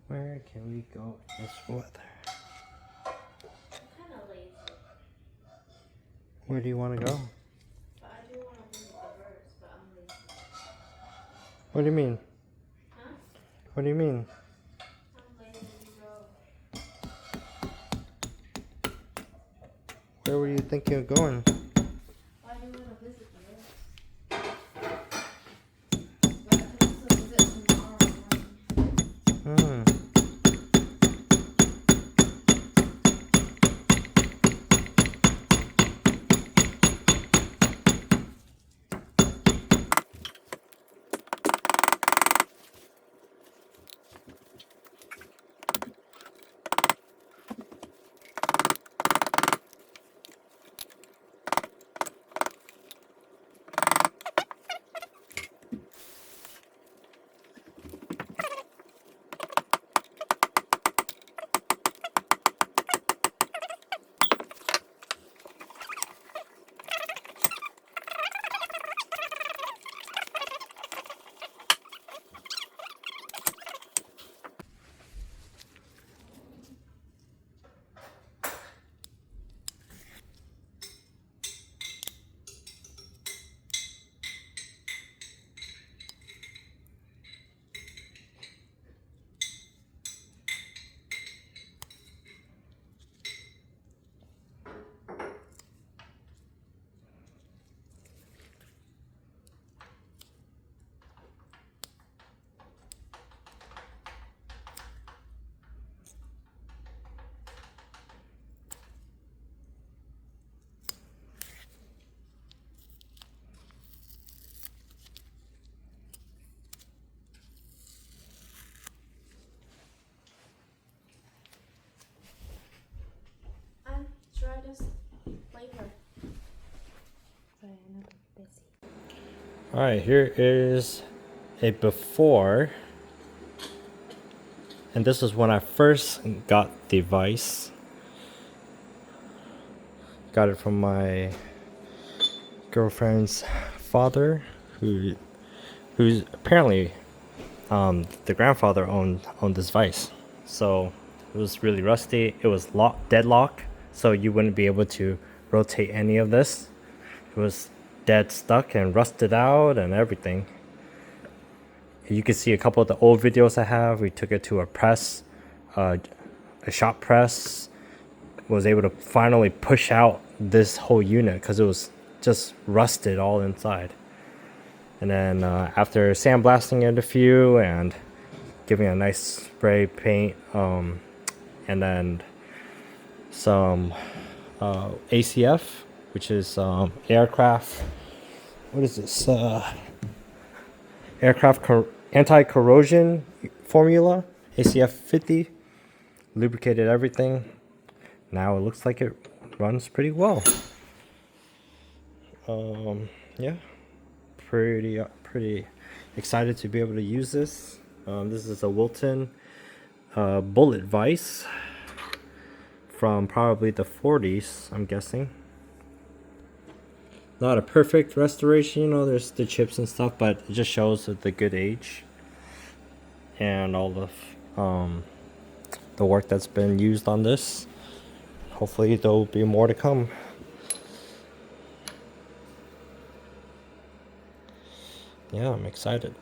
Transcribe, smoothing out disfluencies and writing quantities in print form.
Where can we go in this weather? I'm kind of lazy. Where do you want to go? But I do want to visit the birds, but I'm lazy. What do you mean? Huh? What do you mean? I'm lazy to go. Where were you thinking of going? Why do you want to visit the birds? But I can also visit tomorrow morning. Hmm. Try this later. Sorry, I'm busy. Alright, here is a before. And this is when I first got the Vise. Got it from my girlfriend's father, who's apparently the grandfather owned this Vise. So it was really rusty. It was deadlock, so you wouldn't be able to rotate any of this. It was dead stuck and rusted out and everything. You can see a couple of the old videos I have. We took it to a press, a shop press. Was able to finally push out this whole unit because it was just rusted all inside. And then after sandblasting it a few and giving a nice spray paint, and then some ACF, which is aircraft. What is this? Aircraft anti-corrosion formula, ACF 50. Lubricated everything. Now it looks like it runs pretty well. Yeah, pretty excited to be able to use this. This is a Wilton bullet vise from probably the 40s, I'm guessing. Not a perfect restoration, you know, there's the chips and stuff, but it just shows the good age and all the work that's been used on this. Hopefully there'll be more to come. Yeah, I'm excited.